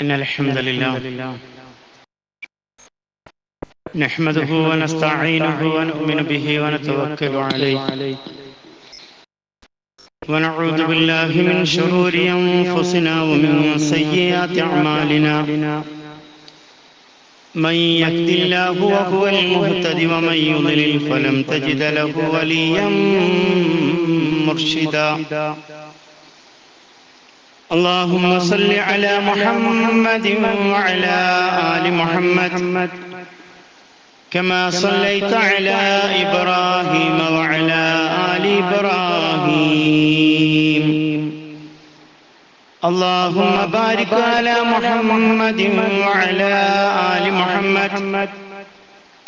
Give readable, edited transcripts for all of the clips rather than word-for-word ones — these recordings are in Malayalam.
إن الحمد لله نحمده ونستعينه ونؤمن به ونتوكل عليه ونعوذ بالله من شرور أنفسنا ومن سيئات أعمالنا من يهد الله وهو المهتد ومن يضلل فلن تجد له وليا مرشدا اللهم صل على محمد وعلى آل محمد كما صليت على إبراهيم وعلى آل إبراهيم اللهم بارك على محمد وعلى آل محمد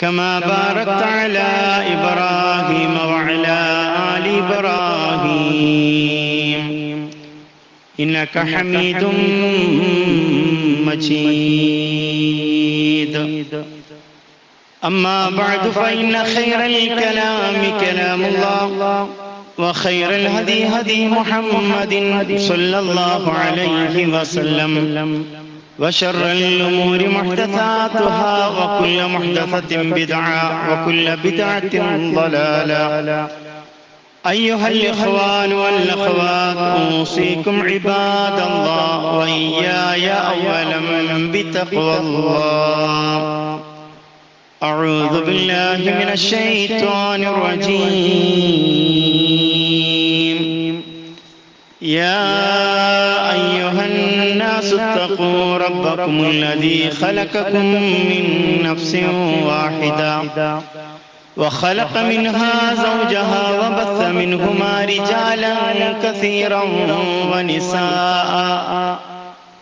كما باركت على إبراهيم وعلى آل إبراهيم إنك حميد مجيد أما بعد فإن خير الكلام كلام الله وخير الهدي هدي محمد صلى الله عليه وسلم وشر الأمور محدثاتها وكل محدثة بدعة وكل بدعة ضلالة أيها الإخوان والأخوات أوصيكم عباد الله وإياي أولا بتقوى الله أعوذ بالله من الشيطان الرجيم يا أيها الناس اتقوا ربكم الذي خلقكم من نفس واحدة وخلق منها زوجها وبث منهما رجالا كثيرا ونساء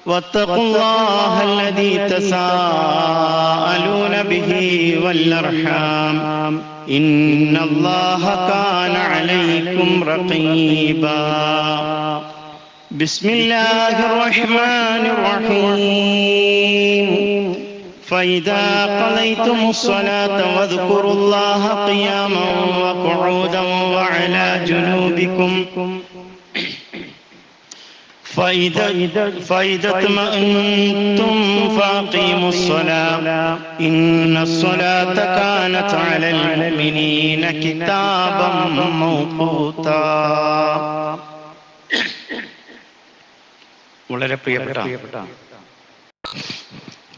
واتقوا الله الذي تساءلون به والأرحام إن الله كان عليكم رقيبا بسم الله الرحمن الرحيم فإذا قضيتم الصلاة واذكروا الله قياما وقعودا وعلى جنوبكم فإذا اطمأنتم فأقيموا الصلاة إن الصلاة كانت على المؤمنين كتابا موقوتا. വളരെ പ്രിയപ്പെട്ട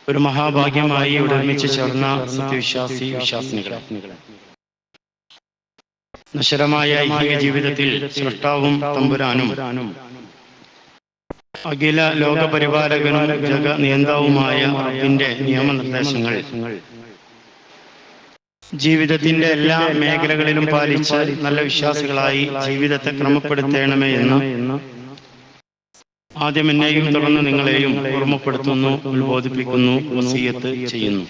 ഒരു മഹാഭാഗ്യമായി ഇവിടെ ഒരുമിച്ച് ചേർന്ന സത്യവിശ്വാസി വിശ്വാസിനികളെ, നശ്വരമായ ഐഹിക ജീവിതത്തിൽ സൃഷ്ടാവും തമ്പുരാനും അഖില ലോകപരിപാലകനും ജഗനിയന്താവുമായ റബ്ബിന്റെ നിയമനിർദ്ദേശങ്ങൾ ജീവിതത്തിന്റെ എല്ലാ മേഖലകളിലും പാലിച്ച് നല്ല വിശ്വാസികളായി ജീവിതത്തെ ക്രമപ്പെടുത്തണമേ എന്ന് ആദ്യം എന്നെയും തുടർന്ന് നിങ്ങളെയും ഓർമ്മപ്പെടുത്തുന്നു, ഉത്ബോധിപ്പിക്കുന്നു, വസിയത്ത് ചെയ്യുന്നു.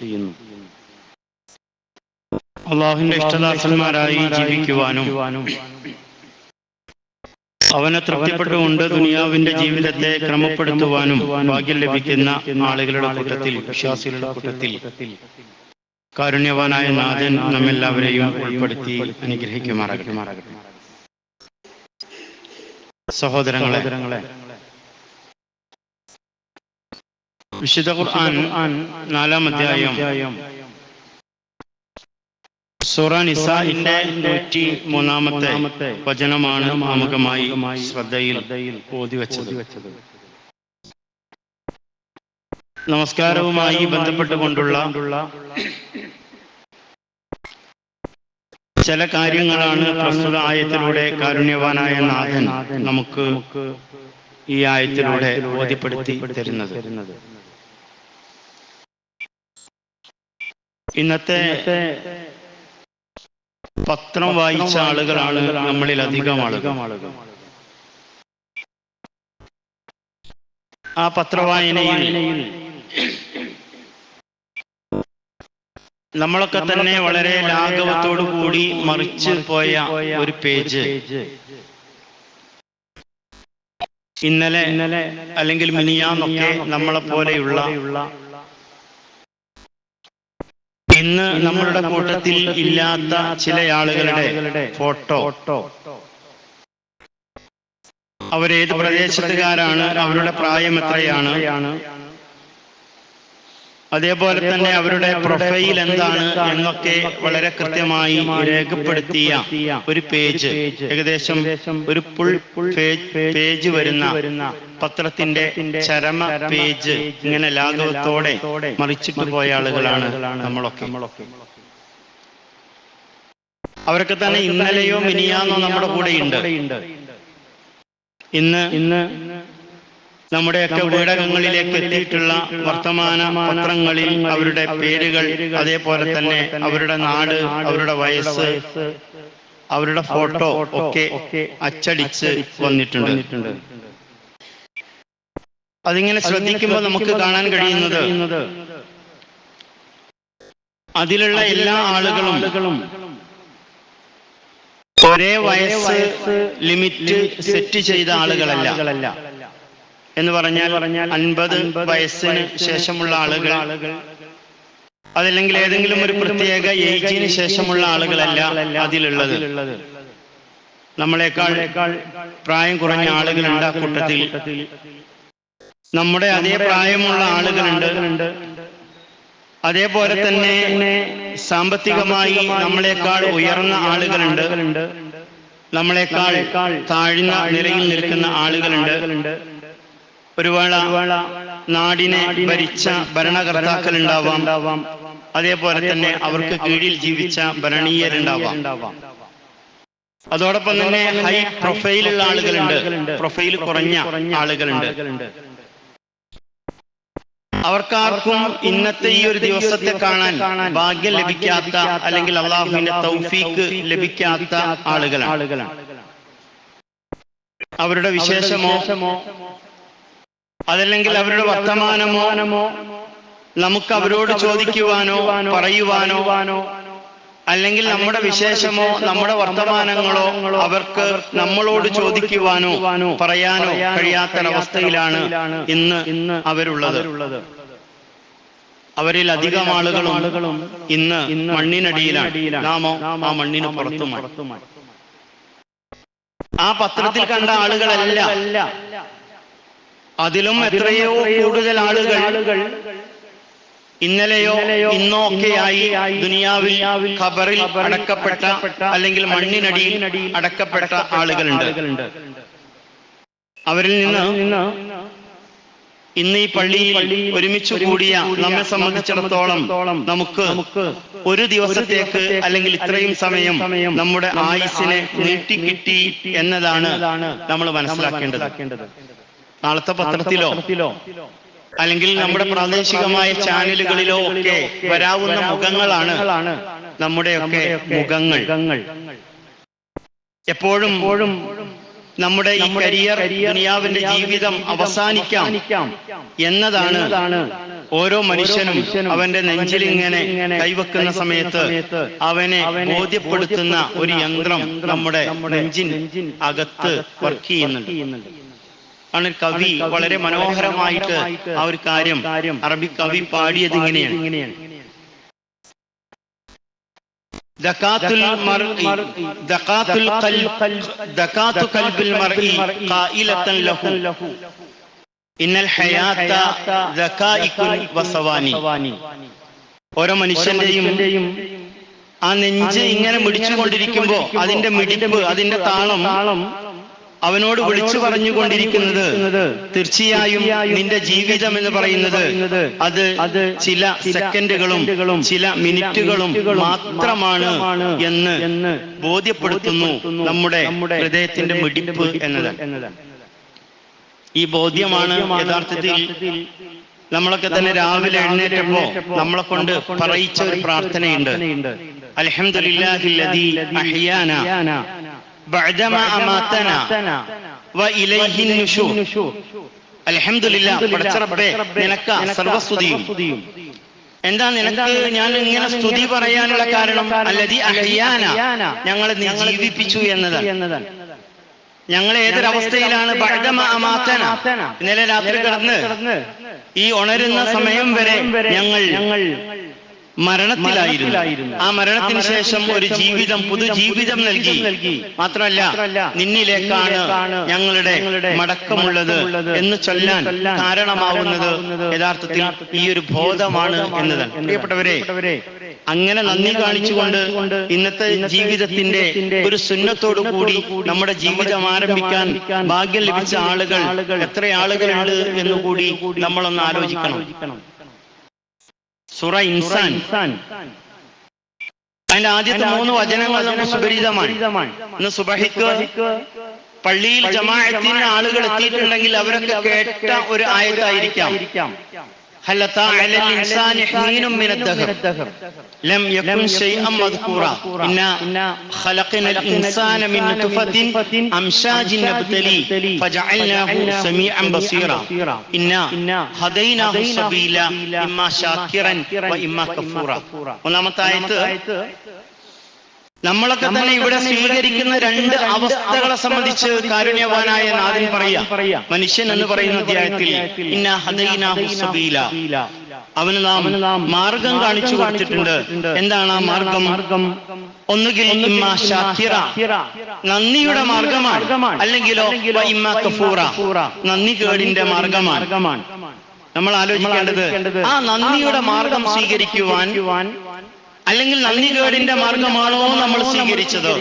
അള്ളാഹുവിന്റെ ഇഷ്ടദാസന്മാരായി ജീവിക്കുവാനും അവനെ തൃപ്തിപ്പെട്ടുകൊണ്ട് ദുനിയാവിന്റെ ജീവിതത്തെ ക്രമപ്പെടുത്തുവാനും ഭാഗ്യം ലഭിക്കുന്ന ആളുകളുടെ കൂട്ടത്തിൽ, വിശ്വാസികളുടെ കൂട്ടത്തിൽ കാരുണ്യവാനായ നാഥൻ നമ്മെല്ലാവരെയും ഉൾപ്പെടുത്തി അനുഗ്രഹിക്കുമാറാകട്ടെ. സഹോദരങ്ങളെ, വിശുദ്ധ ഖുർആൻ 4-ാം അധ്യായം സൂറ നിസാഇന്റെ 103-ാമത്തെ വചനമാണ് ആമുഖമായി ശ്രദ്ധയിൽ ഓതിവെച്ചത്. നമസ്കാരവുമായി ബന്ധപ്പെട്ടുകൊണ്ടുള്ള ചില കാര്യങ്ങളാണ് പ്രസ്തുത ആയത്തിലൂടെ കാരുണ്യവാനായ നാഥൻ നമുക്ക് ഈ ആയത്തിലൂടെ ബോധ്യപ്പെടുത്തി തരുന്നത്. ഇന്നത്തെ പത്രം വായിച്ച ആളുകളാണ് നമ്മളിൽ അധികം ആളുകൾ. ആ പത്രവായനയിൽ നമ്മളൊക്കെ തന്നെ വളരെ ലാഘവത്തോടു കൂടി മറിച്ച് പോയ ഒരു പേജ് ഇന്നലെ അല്ലെങ്കിൽ മിനിയാന്നൊക്കെ നമ്മളെ പോലെയുള്ള ഇന്ന് നമ്മളുടെ കൂട്ടത്തിൽ ഇല്ലാത്ത ചില ആളുകളുടെ ഫോട്ടോ, അവരേത് പ്രദേശത്തുകാരാണ്, അവരുടെ പ്രായം എത്രയാണ്, അതേപോലെ തന്നെ അവരുടെ പ്രൊഫൈൽ എന്താണ് എന്നൊക്കെ വളരെ കൃത്യമായി രേഖപ്പെടുത്തിയ ഒരു പേജ്, ഏകദേശം ഒരു ഫുൾ പേജ് വരുന്ന പത്രത്തിന്റെ ചരമ പേജ് ഇങ്ങനെ ലാഘവത്തോടെ മറിച്ചിട്ട് പോയ ആളുകളാണ് നമ്മളൊക്കെ. അവരൊക്കെ തന്നെ ഇന്നലെയോ മിനിയാന്നോ നമ്മുടെ കൂടെയുണ്ട്. ഇന്ന് നമ്മുടെയൊക്കെ വീടകങ്ങളിലേക്ക് എത്തിയിട്ടുള്ള വർത്തമാന പത്രങ്ങളിൽ അവരുടെ പേരുകൾ, അതേപോലെ തന്നെ അവരുടെ നാട്, അവരുടെ വയസ്സ്, അവരുടെ ഫോട്ടോ ഒക്കെ അച്ചടിച്ച് വന്നിട്ടുണ്ട്. അതിങ്ങനെ ശ്രദ്ധിക്കുമ്പോൾ നമുക്ക് കാണാൻ കഴിയുന്നത് അതിലുള്ള എല്ലാ ആളുകളും ഒരേ വയസ്സ് ലിമിറ്റ് സെറ്റ് ചെയ്ത ആളുകളല്ല. എന്ന് പറഞ്ഞാൽ 50 വയസ്സിന് ശേഷമുള്ള ആളുകൾ, അതല്ലെങ്കിൽ ഏതെങ്കിലും ഒരു പ്രത്യേക ഏജിന് ശേഷമുള്ള ആളുകളല്ല അതിലുള്ളത്. നമ്മളെക്കാൾ പ്രായം കുറഞ്ഞ ആളുകളുണ്ട് ആ കൂട്ടത്തിൽ. നമ്മുടെ അതേ പ്രായമുള്ള ആളുകളുണ്ട്. അതേപോലെ തന്നെ സാമ്പത്തികമായി നമ്മളെക്കാൾ ഉയർന്ന ആളുകളുണ്ട്. നമ്മളെക്കാൾ താഴ്ന്ന നിലയിൽ നിൽക്കുന്ന ആളുകളുണ്ട്. ഒരു വേള നാടിനെ ഭരിച്ച ഭരണകർത്താക്കൾ ഉണ്ടാവാം. അതേപോലെ തന്നെ അവർക്ക് കീഴിൽ ജീവിച്ച ഭരണീയരുണ്ടാവാം. അതോടൊപ്പം തന്നെ ഹൈ പ്രൊഫൈലുള്ള ആളുകളുണ്ട്, പ്രൊഫൈൽ കുറഞ്ഞ ആളുകളുണ്ട്. അവർക്കാർക്കും ഇന്നത്തെ ഈ ഒരു ദിവസത്തെ കാണാൻ ഭാഗ്യം ലഭിക്കാത്ത, അല്ലെങ്കിൽ അള്ളാഹുവിന്റെ തൗഫീക്ക് ലഭിക്കാത്ത ആളുകളാണ്. അവരുടെ വിശേഷമോ അതല്ലെങ്കിൽ അവരുടെ വർത്തമാനമോ നമുക്ക് അവരോട് ചോദിക്കുവാനോ പറയുവാനോ, അല്ലെങ്കിൽ നമ്മുടെ വിശേഷമോ നമ്മുടെ വർത്തമാനങ്ങളോ അവർക്ക് നമ്മളോട് ചോദിക്കുവാനോ പറയാനോ കഴിയാത്തൊരവസ്ഥയിലാണ് ഇന്ന് അവരുള്ളത്. അവരിൽ അധികം ആളുകളും ഇന്ന് മണ്ണിനടിയിലാണ്. നാമോ ആ മണ്ണിന് പുറത്തുമാണ്. ആ പത്രത്തിൽ കണ്ട ആളുകളല്ല, അതിലും എത്രയോ കൂടുതൽ ആളുകൾ ഇന്നലെയോ ഇന്നോ ഒക്കെയായി ദുനിയാവിൽ ഖബറിൽ അടക്കപ്പെട്ട, അല്ലെങ്കിൽ മണ്ണിനടിയിൽ അടക്കപ്പെട്ട ആളുകളുണ്ട്. അവരിൽ നിന്ന് ഇന്ന് ഈ പള്ളിയിൽ ഒരുമിച്ച് കൂടിയ നമ്മെ സംബന്ധിച്ചിടത്തോളം നമുക്ക് ഒരു ദിവസത്തേക്ക്, അല്ലെങ്കിൽ ഇത്രയും സമയം നമ്മുടെ ആയുസ്സിനെ നീട്ടിക്കിട്ടി എന്നതാണ് നമ്മൾ മനസ്സിലാക്കേണ്ടത്. നാളത്തെ പത്രത്തിലോ അല്ലെങ്കിൽ നമ്മുടെ പ്രാദേശികമായ ചാനലുകളിലോ ഒക്കെ വരാവുന്ന മുഖങ്ങളാണ് നമ്മുടെയൊക്കെ മുഖങ്ങൾ. എപ്പോഴും നമ്മുടെ ഈ കരിയർ, ദുനിയാവിന്റെ ജീവിതം അവസാനിക്കാം എന്നതാണ് ഓരോ മനുഷ്യനും അവന്റെ നെഞ്ചിൽ ഇങ്ങനെ കൈവെക്കുന്ന സമയത്ത് അവനെ ബോധ്യപ്പെടുത്തുന്ന ഒരു യന്ത്രം നമ്മുടെ നെഞ്ചിൻ അകത്ത് വർക്ക് ചെയ്യുന്നുണ്ട്. ആണ് കവി വളരെ മനോഹരമായിട്ട് ആ ഒരു കാര്യം അറബി കവി പാടിയത് ഇങ്ങനെയാണ്: ഓരോ മനുഷ്യന്റെയും ആ നെഞ്ച് ഇങ്ങനെ മിടിച്ചുകൊണ്ടിരിക്കുമ്പോ അതിന്റെ മിടിപ്പ്, അതിന്റെ താളം അവനോട് വിളിച്ചു പറഞ്ഞുകൊണ്ടിരിക്കുന്നത് തീർച്ചയായും നിന്റെ ജീവിതം എന്ന് പറയുന്നത് അത് ചില സെക്കൻഡുകളും ചില മിനിറ്റുകളും മാത്രമാണ് എന്ന് ബോധ്യപ്പെടുത്തുന്നു നമ്മുടെ ഹൃദയത്തിന്റെ മിടിപ്പ് എന്നത്. ഈ ബോധ്യമാണ് യഥാർത്ഥത്തിൽ നമ്മളൊക്കെ തന്നെ രാവിലെ എഴുന്നേറ്റപ്പോ നമ്മളെ കൊണ്ട് പറയിച്ച ഒരു പ്രാർത്ഥനയുണ്ട്: അൽഹംദുലില്ലാഹില്ലദീ അഹ്യാനാ ബഅദമാ അമാതനാ വഇലൈഹി നുശൂർ. അൽഹംദുലില്ലാഹ്, പടച്ച റബ്ബേ നിനക്ക് സർവസ്തുതിയും. എന്താ നിനക്ക് ഞാൻ ഇങ്ങനെ സ്തുതി പറയാനുള്ള കാരണം? അല്ലദീ അഹ്യാനാ, ഞങ്ങളെ നീ ജീവിപ്പിച്ചു എന്നതാണ്. ഞങ്ങൾ ഏതൊരവസ്ഥയിലാണ്? ബഅദമാ അമാതനാ, ഇന്നലെ രാത്രി കിടന്ന് ഈ ഉണരുന്ന സമയം വരെ ഞങ്ങൾ മരണത്തിലായിരുന്നു. ആ മരണത്തിന് ശേഷം ഒരു ജീവിതം, പുതുജീവിതം നൽകി. മാത്രമല്ല, നിന്നിലേക്കാണ് ഞങ്ങളുടെ മടക്കമുള്ളത് എന്ന് ചൊല്ലാൻ കാരണമാവുന്നത് യഥാർത്ഥത്തിൽ ഈ ഒരു ബോധമാണ് എന്നതാണ്. പ്രിയപ്പെട്ടവരെ, അങ്ങനെ നന്ദി കാണിച്ചുകൊണ്ട് ഇന്നത്തെ ജീവിതത്തിന്റെ ഒരു സുന്നത്തോടു കൂടി നമ്മുടെ ജീവിതം ആരംഭിക്കാൻ ഭാഗ്യം ലഭിച്ച ആളുകൾ എത്ര ആളുകളുണ്ട് എന്നുകൂടി നമ്മളൊന്ന് ആലോചിക്കണം. സൂറ ഇൻസാൻ, അതിന്റെ ആദ്യത്തെ 3 വചനങ്ങൾ നമുക്ക് സുപരിചിതമാണ്. ഇന്ന് സുബഹിക്ക് പള്ളിയിൽ ജമാഅത്തിന് ആളുകൾ എത്തിയിട്ടുണ്ടെങ്കിൽ അവരൊക്കെ കേട്ട ഒരു ആയത്തായിരിക്കാം. هل أتى على الإنسان حين من الدهر لم يكن شيئا مذكورا إنا خلقنا الإنسان من نطفة أمشاج نبتليه فجعلناه سميعا بصيرا إنا هديناه السبيل إما شاكرا وإما كفورا. ഒന്നാമത്തെ ആയത്ത് നമ്മളൊക്കെ തന്നെ ഇവിടെ സ്വീകരിക്കുന്ന 2 അവസ്ഥകളെ സംബന്ധിച്ച് കാരുണ്യവാനായ നാഥൻ പറയാ. മനുഷ്യൻ എന്ന് പറയുന്ന അധ്യായത്തിൽ ഇന്നാ ഹദൈനാഹു സബീല, അവന് നാം മാർഗം കാണിച്ചു കൊടുത്തിട്ടുണ്ട്. എന്താണ് ആ മാർഗം? ഒന്നുകിൽ ഇമ്മാ ഷാക്കിറ, നന്ദിയുടെ മാർഗമാണ്, അല്ലെങ്കിലോ ഇമ്മാ കഫൂറ, നന്ദി കേടിന്റെ മാർഗമാണ്. നമ്മൾ ആലോചിക്കേണ്ടത് ആ നന്ദിയുടെ മാർഗം സ്വീകരിക്കുവാൻ അല്ലെങ്കിൽ നന്ദികേടിന്റെ മാർഗമാണോ നമ്മൾ സ്വീകരിച്ചത്?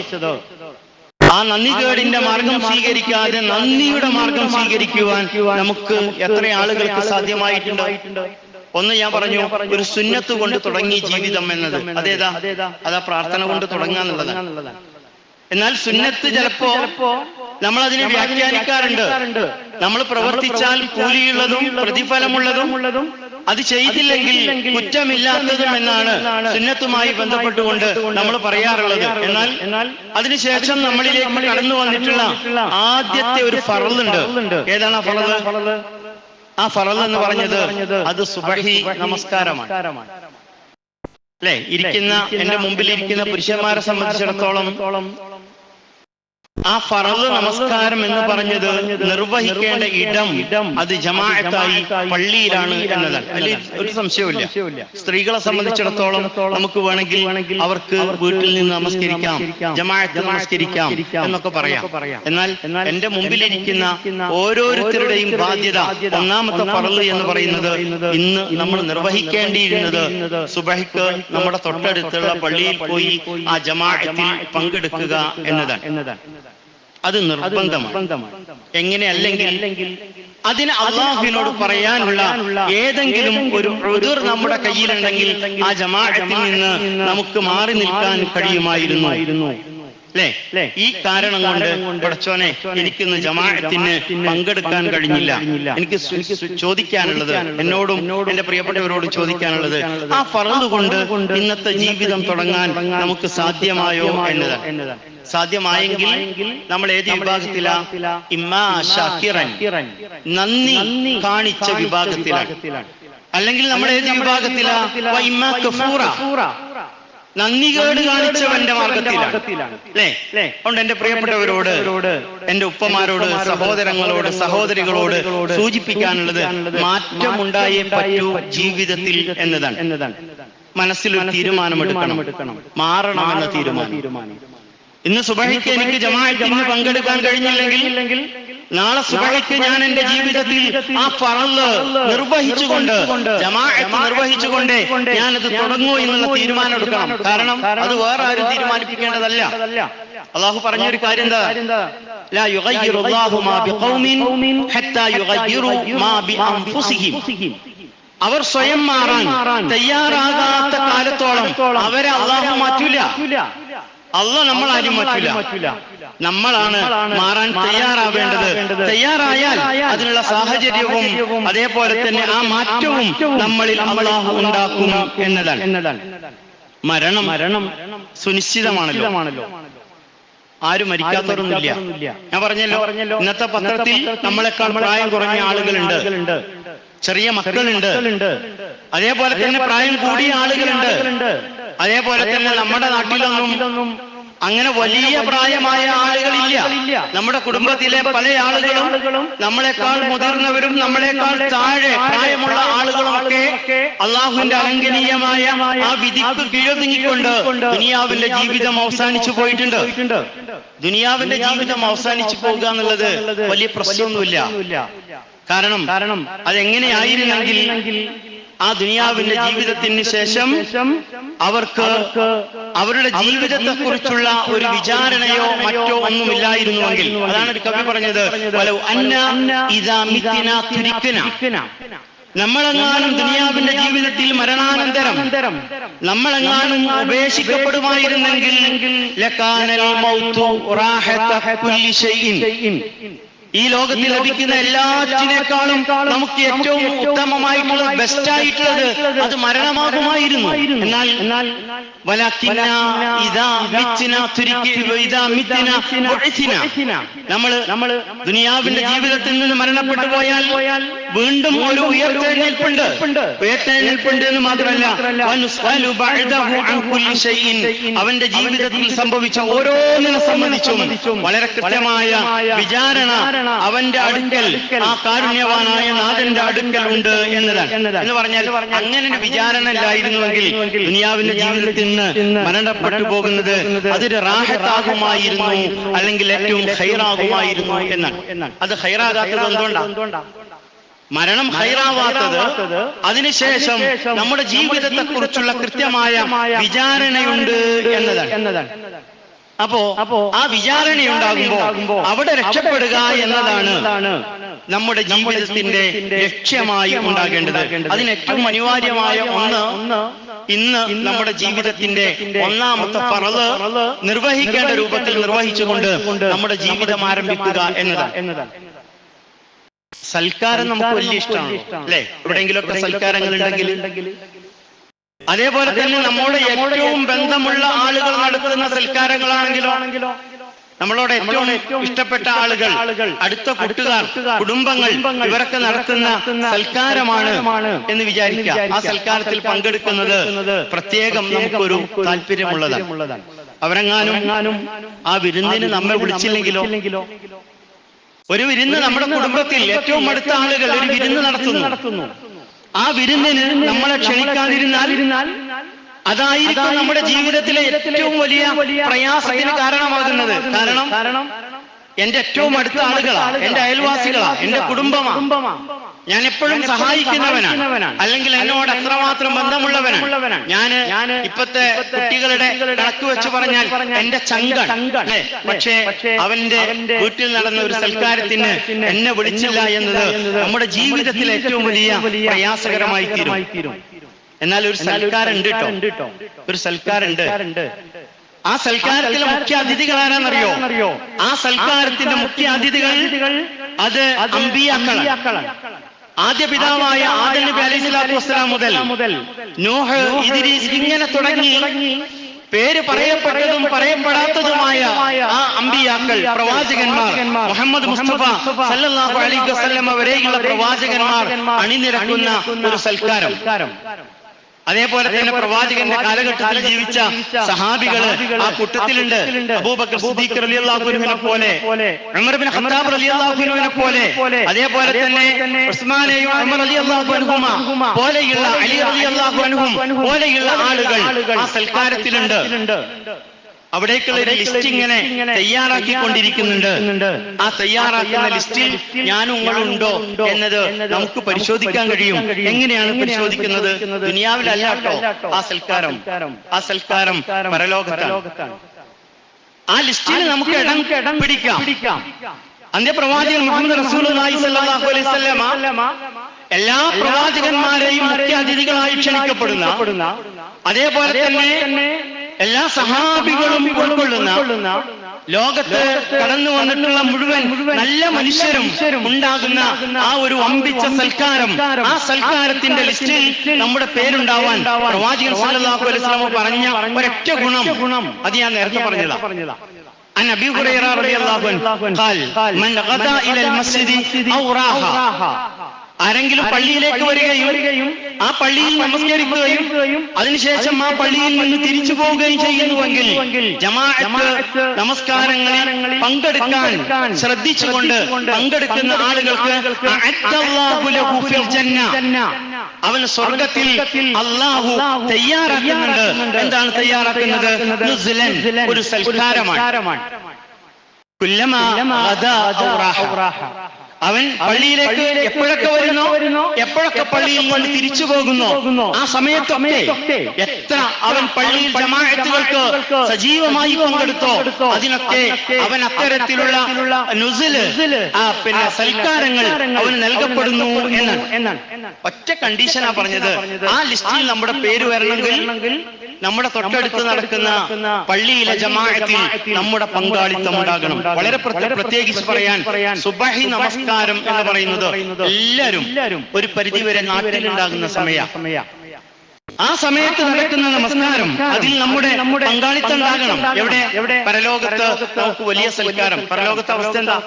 ആ നന്ദികേടിന്റെ മാർഗം സ്വീകരിക്കാതെ നന്ദിയുടെ മാർഗം സ്വീകരിക്കുവാൻ നമുക്ക് എത്ര ആളുകൾക്ക് സാധ്യമായിട്ടുണ്ട്? ഒന്ന് ഞാൻ പറഞ്ഞു, ഒരു സുന്നത്ത് കൊണ്ട് തുടങ്ങി ജീവിതം എന്നത്. അതാ പ്രാർത്ഥന കൊണ്ട് തുടങ്ങാന്നുള്ളതാണ്. എന്നാൽ സുന്നത്ത് ചിലപ്പോ നമ്മൾ അതിനെ വ്യാഖ്യാനിക്കാറുണ്ട്. നമ്മൾ പ്രവർത്തിച്ചാൽ കൂലിയുള്ളതും പ്രതിഫലമുള്ളതും അത് ചെയ്തില്ലെങ്കിൽ കുറ്റമില്ലാത്തതും എന്നാണ് സുന്നത്തുമായി ബന്ധപ്പെട്ടുകൊണ്ട് നമ്മൾ പറയാറുള്ളത്. എന്നാൽ അതിനുശേഷം നമ്മളിലേക്ക് കടന്നു വന്നിട്ടുള്ള ആദ്യത്തെ ഒരു ഫറളുണ്ട്. ഏതാണ് ആ ഫറള്? ആ ഫറള് എന്ന് പറഞ്ഞത് അത് സുബഹി നമസ്കാരമാണ്. അല്ലെ, ഇരിക്കുന്ന എന്റെ മുമ്പിൽ ഇരിക്കുന്ന പുരുഷന്മാരെ സംബന്ധിച്ചിടത്തോളം ആ ഫറള് നമസ്കാരം എന്ന് പറഞ്ഞത് നിർവഹിക്കേണ്ട ഇടം അത് ജമാഅത്തായി പള്ളിയിലാണ് എന്നതാണ്. അതിൽ ഒരു സംശയവുമില്ല. സ്ത്രീകളെ സംബന്ധിച്ചിടത്തോളം നമുക്ക് വേണമെങ്കിൽ അവർക്ക് വീട്ടിൽ നിന്ന് നമസ്കരിക്കാം, ജമാഅത്ത് നമസ്കരിക്കാം എന്നൊക്കെ പറയാം. എന്നാൽ എന്റെ മുമ്പിലിരിക്കുന്ന ഓരോരുത്തരുടെയും ബാധ്യത, ഒന്നാമത്തെ ഫറള് എന്ന് പറയുന്നത് ഇന്ന് നമ്മൾ നിർവഹിക്കേണ്ടിയിരുന്നത് സുബഹിക്ക് നമ്മുടെ തൊട്ടടുത്തുള്ള പള്ളിയിൽ പോയി ആ ജമാഅത്തിൽ പങ്കെടുക്കുക എന്നതാണ്. അത് നിർബന്ധമാണ്. എങ്ങനെ അല്ലെങ്കിൽ അതിന് അല്ലാഹുവിനോട് പറയാനുള്ള ഏതെങ്കിലും ഒരു ഉദുർ നമ്മുടെ കയ്യിലുണ്ടെങ്കിൽ ആ ജമാഅത്തിൽ നിന്ന് നമുക്ക് മാറി നിൽക്കാൻ കഴിയുമായിരുന്നു. അല്ലേ, ഈ കാരണം കൊണ്ട് പടച്ചോനെ എനിക്കിന്ന് ജമാഅത്തിന് പങ്കെടുക്കാൻ കഴിഞ്ഞില്ല. എനിക്ക് ചോദിക്കാനുള്ളത്, എന്നോടും എന്റെ പ്രിയപ്പെട്ടവരോട് ചോദിക്കാനുള്ളത്, ആ ഫർള് കൊണ്ട് ഇന്നത്തെ ജീവിതം തുടങ്ങാൻ നമുക്ക് സാധ്യമായോ എന്നതാണ്. സാധ്യമായെങ്കിൽ നമ്മൾ ഏത് വിഭാഗത്തിലാ? ഇമ്മാ ഷാക്കിറൻ, നന്ദി കാണിച്ച വിഭാഗത്തിലാണ്. അല്ലെങ്കിൽ നമ്മൾ ഏത് വിഭാഗത്തിലാ? ഇമ്മാ കഫൂറ, നന്ദികേട് കാണിച്ചവന്റെ മാർഗത്തിലാണ്. അല്ലേ? അതുകൊണ്ട് എന്റെ പ്രിയപ്പെട്ടവരോട്, എന്റെ ഉപ്പമാരോട്, സഹോദരങ്ങളോട്, സഹോദരികളോട് സൂചിപ്പിക്കാനുള്ളത് മാറ്റമുണ്ടായേ പറ്റൂ ജീവിതത്തിൽ എന്നതാണ്. മനസ്സിലൊരു തീരുമാനമെടുക്കണം, മാറണമെന്ന തീരുമാനം. ഇന്ന് സുബഹിക്ക് എനിക്ക് ജമാഅത്തിന് പങ്കെടുക്കാൻ കഴിഞ്ഞില്ലെങ്കിൽ നാളെ സുബഹിക്ക് ഞാൻ എന്റെ ജീവിതത്തിൽ ആ ഫർള് നിർവഹിച്ചുകൊണ്ട്, ജമാഅത്ത് നിർവഹിച്ചുകൊണ്ട് ഞാനത് തുടങ്ങൂ എന്നുള്ള തീരുമാനം എടുക്കണം. കാരണം അത് വേറെ ആരും തീരുമാനിപ്പിക്കേണ്ടതല്ല. അല്ലാഹു പറഞ്ഞൊരു കാര്യം എന്താ? ലാ യുഗയ്യിറുല്ലാഹു മാ ബിഖൗമിൻ ഹത്താ യുഗയ്യിറു മാ ബിഅൻഫുസിഹിം. അവർ സ്വയം മാറാൻ തയ്യാറാകാത്ത കാലത്തോളം അവരെ അല്ലാഹു മാറ്റൂല. അല്ലാഹു നമ്മളാരും മാറ്റൂല. നമ്മളാണ് മാറാൻ തയ്യാറാവേണ്ടത്. തയ്യാറായാൽ അതിനുള്ള സാഹചര്യവും അതേപോലെ തന്നെ ആ മാറ്റവും നമ്മളിൽ അല്ലാഹു ഉണ്ടാക്കും എന്നതാണ്. മരണം സുനിശ്ചിതമാണല്ലോ. ആരും മരിക്കാത്തവരൊന്നുമില്ല. ഞാൻ പറഞ്ഞല്ലോ, ഇന്നത്തെ പത്രത്തിൽ നമ്മളെക്കാൾ പ്രായം കുറഞ്ഞ ആളുകളുണ്ട്, ചെറിയ മക്കളുണ്ട്, അതേപോലെ തന്നെ പ്രായം കൂടിയ ആളുകളുണ്ട്. അതേപോലെ തന്നെ നമ്മുടെ നാട്ടിലൊന്നും അങ്ങനെ വലിയ പ്രായമായ ആളുകളില്ല. നമ്മുടെ കുടുംബത്തിലെ പല ആളുകളും നമ്മളെക്കാൾ മുതിർന്നവരും നമ്മളെക്കാൾ താഴെ പ്രായമുള്ള ആളുകളൊക്കെ അള്ളാഹുവിന്റെ അലംഘനീയമായ ആ വിധിക്ക് കീഴൊതുങ്ങിക്കൊണ്ട് ദുനിയാവിന്റെ ജീവിതം അവസാനിച്ചു പോയിട്ടുണ്ട്. ദുനിയാവിന്റെ ജീവിതം അവസാനിച്ചു പോകുക എന്നുള്ളത് വലിയ പ്രശ്നമൊന്നുമില്ല. കാരണം അതെങ്ങനെയായിരുന്നെങ്കിൽ ആ ദുനിയാവിന്റെ ജീവിതത്തിന് ശേഷം അവർക്ക് അവരുടെ ജീവിതത്തെ കുറിച്ചുള്ള ഒരു വിചാരണയോ മറ്റോ ഒന്നുമില്ലായിരുന്നുവെങ്കിൽ, അതാണ് ഒരു കവി പറഞ്ഞത്, നമ്മളെങ്ങാനും ദുനിയാവിന്റെ ജീവിതത്തിൽ മരണാനന്തരം നമ്മളെങ്ങാനും ഉപേക്ഷിക്കപ്പെടുമായിരുന്നെങ്കിൽ ഈ ലോകത്തിൽ ലഭിക്കുന്ന എല്ലാറ്റിനേക്കാളും നമുക്ക് ഏറ്റവും ഉത്തമമായിട്ടുള്ളത്, ബെസ്റ്റ് ആയിട്ടുള്ളത് അത് മരണമാകുമായിരുന്നു. എന്നാൽ നമ്മള് ദുനിയാവിന്റെ ജീവിതത്തിൽ നിന്ന് മരണപ്പെട്ടു പോയാൽ വീണ്ടും ഒരു ഉയർത്തെഴുന്നേൽപ്പുണ്ട് എന്ന് മാത്രമല്ല, അവന്റെ ജീവിതത്തിൽ സംഭവിച്ച ഓരോന്നിനെ സംബന്ധിച്ചും വളരെ കൃത്യമായ വിചാരണ അവന്റെ അടുക്കൽ, ആ കാരുണ്യവാനായ നാഥന്റെ അടുക്കൽ ഉണ്ട് എന്നതാണ്. എന്ന് പറഞ്ഞാൽ അങ്ങനെ ഒരു വിചാരണ ഇല്ലായിരുന്നുവെങ്കിൽ ദുനിയാവിന്റെ ജീവിതത്തിൽ നിന്ന് മരണപ്പെട്ടു പോകുന്നത് അതൊരു റാഹത്താകുമായിരുന്നു, അല്ലെങ്കിൽ ഏറ്റവും ഹൈറാകുമായിരുന്നു എന്നാണ്. അത് ഹൈറാകാത്തത് എന്തുകൊണ്ടാണ്? മരണം ഹൈറാവാത്തത് അതിനുശേഷം നമ്മുടെ ജീവിതത്തെ കുറിച്ചുള്ള കൃത്യമായ വിചാരണയുണ്ട് എന്നതാണ്. അപ്പോ ആ വിചാരണയുണ്ടാകുമ്പോ അവിടെ രക്ഷപ്പെടുക എന്നതാണ് നമ്മുടെ ജീവിതത്തിന്റെ ലക്ഷ്യമായി ഉണ്ടാകേണ്ടത്. അതിന് ഏറ്റവും അനിവാര്യമായ ഒന്ന് ഇന്ന് നമ്മുടെ ജീവിതത്തിന്റെ ഒന്നാമത്തെ ഫർള് നിർവഹിക്കേണ്ട രൂപത്തിൽ നിർവഹിച്ചുകൊണ്ട് നമ്മുടെ ജീവിതം ആരംഭിക്കുക എന്നതാണ്. സൽക്കാരം നമുക്ക് വലിയ ഇഷ്ടമാണ് അല്ലെ? എവിടെയെങ്കിലുമൊക്കെ സൽക്കാരങ്ങൾ ഉണ്ടെങ്കിൽ, അതേപോലെ തന്നെ നമ്മുടെ ഏറ്റവും ബന്ധമുള്ള ആളുകൾ നടത്തുന്ന സൽക്കാരങ്ങളാണെങ്കിലോ, നമ്മളോട് ഏറ്റവും ഇഷ്ടപ്പെട്ട ആളുകൾ, അടുത്ത കൂട്ടുകാർ, കുടുംബങ്ങൾ, ഇവരൊക്കെ നടത്തുന്ന സൽക്കാരമാണ് എന്ന് വിചാരിക്കുക. ആ സൽക്കാരത്തിൽ പങ്കെടുക്കുന്നത് പ്രത്യേകം നമുക്കൊരു താല്പര്യമുള്ളതാണ്. അവരെങ്ങാനും ആ വിരുന്നിന് നമ്മെ വിളിച്ചില്ലെങ്കിലോ, ഒരു വിരുന്ന് നമ്മുടെ കുടുംബത്തിൽ ഏറ്റവും അടുത്ത ആളുകൾ ഒരു വിരുന്ന് നടത്തുന്നു, ആ വിരുന്നിന് നമ്മളെ ക്ഷണിക്കാതിരുന്നാൽ അതായിരിക്കും നമ്മുടെ ജീവിതത്തിലെ ഏറ്റവും വലിയ പ്രയാസത്തിന് കാരണമാകുന്നത്. കാരണം എന്റെ ഏറ്റവും അടുത്ത ആളുകളാ, എന്റെ അയൽവാസികളാ, എന്റെ കുടുംബമാ, ഞാൻ എപ്പോഴും സഹായിക്കുന്നവനാണ്, അല്ലെങ്കിൽ എന്നോട് എത്രമാത്രം ബന്ധമുള്ളവനാണ്. ഞാൻ ഇപ്പത്തെ കുട്ടികളുടെ കണക്ക് വെച്ച് പറഞ്ഞാൽ എന്റെ ചങ്കാണ്. പക്ഷേ അവന്റെ വീട്ടിൽ നടന്ന ഒരു സൽക്കാരത്തിന് എന്നെ വിളിച്ചില്ല എന്നത് നമ്മുടെ ജീവിതത്തിലെ ഏറ്റവും വലിയ പ്രയാസകരമായി തീരും. എന്നാൽ ഒരു സൽക്കാരുണ്ട് കേട്ടോ, ഒരു സൽക്കാരുണ്ട്. ആ സൽക്കാരത്തിലെ മുഖ്യ അതിഥികൾ ആരാന്നറിയോ? ആ സൽക്കാരത്തിന്റെ മുഖ്യ അതിഥികൾ അത് അമ്പിയാക്കളാണ്. ആദ്യ പിതാവായ ആദം നബി അലൈഹി സ്വലാത്തു വസ്സലാം മുതൽ നൂഹ്, ഇദ്രീസ്, ഇങ്ങനെ തുടങ്ങി പേര് പറയപ്പെട്ടതും പറയപ്പെടാത്തതുമായ ആ അമ്പിയാക്കൾ, പ്രവാചകന്മാർ, മുഹമ്മദ് മുസ്തഫ സല്ലല്ലാഹു അലൈഹി വസല്ലം വരെയുള്ള പ്രവാചകന്മാർ അണിനിരക്കുന്ന ഒരു സൽക്കാരം. അതേപോലെ തന്നെ പ്രവാചകന്റെ കാലഘട്ടത്തിൽ ജീവിച്ച സഹാബികള് ആ കൂട്ടത്തിലുണ്ട്. അബൂബക്കർ സിദ്ദീഖ് റളിയല്ലാഹു അൻഹുവിനെ പോലെ, ഉമർ ഇബ്നു ഖത്താബ് റളിയല്ലാഹു അൻഹുവിനെ പോലെ, അതേപോലെ തന്നെ ഉസ്മാൻ ഉമർ റളിയല്ലാഹു അൻഹുമ പോലെയുള്ള, അലി റളിയല്ലാഹു അൻഹും പോലെയുള്ള ആളുകൾ ആ സൽക്കാരത്തിലുണ്ട്. അവിടേക്കുള്ള ഒരു ലിസ്റ്റ് ഇങ്ങനെ തയ്യാറാക്കിക്കൊണ്ടിരിക്കുന്നുണ്ട്. ആ തയ്യാറാക്കുന്ന ലിസ്റ്റിൽ ഞാനും നിങ്ങളുണ്ടോ എന്നത് നമുക്ക് പരിശോധിക്കാൻ കഴിയും. എങ്ങനെയാണ് പരിശോധിക്കുന്നത്? ദുനിയാവിലല്ല കേട്ടോ ആ സൽക്കാരം പരലോകത്താണ്. ആ ലിസ്റ്റിൽ നമുക്ക് ഇടം പിടിക്കാം. അന്ത്യപ്രവാചകൻ മുഹമ്മദ് റസൂലുള്ളാഹി സ്വല്ലല്ലാഹു അലൈഹി വസല്ലമ എല്ലാ പ്രവാചകന്മാരെയും മുഖ്യ അതിഥികളായി ക്ഷണിക്കപ്പെടുന്ന, അതേപോലെ തന്നെ എല്ലാ സഹാബികളും ഉൾക്കൊള്ളുന്ന, ലോകത്ത് കടന്നു വന്നിട്ടുള്ള മുഴുവൻ നല്ല മനുഷ്യരും ഉണ്ടാകുന്ന ആ ഒരു വമ്പിച്ച സൽക്കാരം, ആ സൽക്കാരത്തിന്റെ ലിസ്റ്റിൽ നമ്മുടെ പേരുണ്ടാവാൻ പ്രവാചകൻ സല്ലല്ലാഹു അലൈഹി വസല്ലം പറഞ്ഞ ഒരൊറ്റ ഗുണം അത് ഞാൻ നേരത്തെ പറഞ്ഞതാ. عن أبي هريرة رضي الله عنه قال من غدا إلى المسجد أو راح ആരെങ്കിലും പള്ളിയിലേക്ക് വരികയും ആ പള്ളിയിൽ നമസ്കരിക്കുകയും അതിനുശേഷം ആ പള്ളിയിൽ നിന്ന് തിരിച്ചു പോവുകയും ചെയ്യുന്നുവെങ്കിൽ ജമാഅത്ത് നമസ്കാരങ്ങളിൽ പങ്കെടുക്കാൻ ശ്രദ്ധിച്ചുകൊണ്ട് പങ്കെടുക്കുന്ന ആളുകൾക്ക് അഅദ്ദല്ലാഹു ലഹു ഫിൽ ജന്ന, അവന് സ്വർഗത്തിൽ അല്ലാഹു തയ്യാറാക്കുന്നുണ്ട്. എന്താണ് തയ്യാറാക്കുന്നത്? നുസ്ലൻ, ഒരു സൽക്കാരമാണ്. കുല്ലമാ ഗദാ ഔ റാഹ, അവൻ പള്ളിയിലേക്ക് എപ്പോഴൊക്കെ വരുന്നോ, എപ്പോഴൊക്കെ പള്ളിയിൽ നിന്ന് തിരിച്ചു പോകുന്നു, ആ സമയത്തൊക്കെ എത്ര അവൻ പള്ളിയിൽ ജമാഅത്തുകൾക്ക് സജീവമായി പങ്കെടുത്തോ അതിനൊക്കെ അവൻ അത്തരത്തിലുള്ള നുസ്ല്, പിന്നെ സൽക്കാരങ്ങൾ അവന് നൽകപ്പെടുന്നു എന്നാണ്. ഒറ്റ കണ്ടീഷനാ പറഞ്ഞത്, ആ ലിസ്റ്റിൽ നമ്മുടെ പേര് വരണമെങ്കിൽ നമ്മുടെ തൊട്ടടുത്ത് നടക്കുന്ന പള്ളിയിലെ ജമാഅത്തിൽ നമ്മുടെ പങ്കാളിത്തം ഉണ്ടാകണം. വളരെ പ്രത്യേകിച്ച് പറയാൻ, സുബഹി നമസ്കാരം എന്ന് പറയുന്നത് എല്ലാവരും ഒരു പരിധിവരെ നാട്ടിലുണ്ടാകുന്ന സമയ, ആ സമയത്ത് നടക്കുന്ന നമസ്കാരം, അതിൽ നമ്മുടെ പങ്കാളിത്തം ഉണ്ടാകണം. എവിടെ? പരലോകത്ത് നമുക്ക് വലിയ സൽക്കാരം. പരലോകത്തെ അവസ്ഥ എന്താ?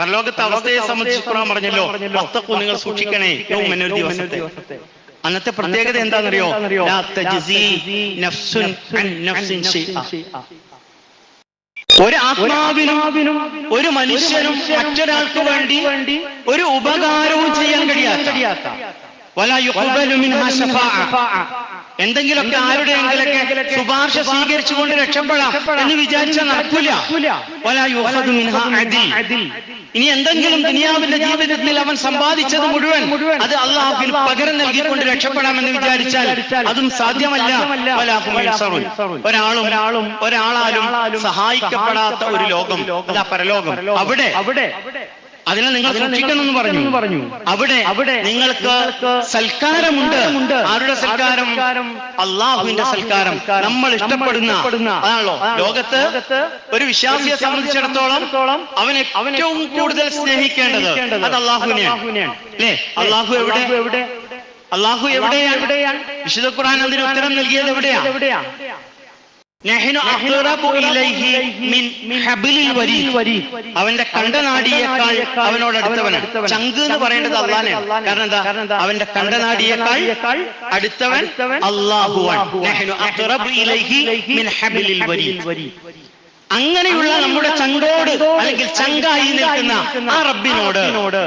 പരലോകത്തെ അവസ്ഥയെ സംബന്ധിച്ച് ഖുർആൻ പറഞ്ഞല്ലോ, വത്തഖു, നിങ്ങൾ സൂക്ഷിക്കണേ യൗമൻ, ഒരു ദിവസത്തെ. അന്നത്തെ പ്രത്യേകത എന്താണെന്നറിയോ? ലാ തജ്സി നഫ്സുൻ അൻ നഫ്സിൻ ശൈഅ. ഒരു ആത്മാവിനും ഒരു മനുഷ്യനും മറ്റൊരാൾക്ക് വേണ്ടി ഒരു ഉപകാരവും ചെയ്യാൻ കഴിയാത്ത, വലാ യുഖ്ബലു മിൻഹാ ശഫാഅ, എന്തെങ്കിലുമൊക്കെ ആരുടെയെങ്കിലൊക്കെ ശുപാർശ സ്വീകരിച്ചുകൊണ്ട് രക്ഷപ്പെടാം എന്ന് വിചാരിച്ചാൽ നടക്കില്ല. വലാ യുഖദു മിൻഹാ അദിൽ, ഇനി എന്തെങ്കിലും ദുനിയാവിന്റെ ജീവിതത്തിൽ അവൻ സമ്പാദിച്ചത് മുഴുവൻ അത് അല്ലാഹുവിന് പകരം നൽകിക്കൊണ്ട് രക്ഷപ്പെടാമെന്ന് വിചാരിച്ചാൽ അതും സാധ്യമല്ല. ഒരാളാലും സഹായിക്കപ്പെടാത്ത ഒരു ലോകം, അതാ പരലോകം. അവിടെ അതിനെ നിങ്ങൾ സൂക്ഷിക്കണമെന്ന് പറഞ്ഞു. അവിടെ നിങ്ങൾക്ക് സൽക്കാരമുണ്ട്. ആരുടെ സൽക്കാരം? അള്ളാഹുവിന്റെ സൽക്കാരം. നമ്മൾ ഇഷ്ടപ്പെടുന്ന അതാണല്ലോ ലോകത്ത് ഒരു വിശ്വാസിയെ സംബന്ധിച്ചിടത്തോളം അവനെ ഏറ്റവും കൂടുതൽ സ്നേഹിക്കേണ്ടത് അത് അള്ളാഹുവിനെയാണ്, അല്ലേ? അള്ളാഹു എവിടെയാണ്? വിശുദ്ധ ഖുർആൻ അതിന് ഉത്തരം നൽകിയത് എവിടെയാ? നഹ്നു അഖ്റബു ഇലൈഹി മിൻ ഹബ്ലിൽ വരീദ്, അവന്റെ കണ്ടനാടിയേക്കാൾ അവനോട് അടുത്തവനാണ്. ചങ്ക് എന്ന് പറയേണ്ടത് അല്ലാഹുവാണ്. കാരണം എന്താ? അവന്റെ കണ്ടനാടിയേക്കാൾ അടുത്തവൻ അല്ലാഹുവാണ്. നഹ്നു അഖ്റബു ഇലൈഹി മിൻ ഹബ്ലിൽ വരീദ്. അങ്ങനെയുള്ള നമ്മുടെ ചങ്കോട് അല്ലെങ്കിൽ ചങ്കായി നിൽക്കുന്ന ആ റബ്ബിനോട്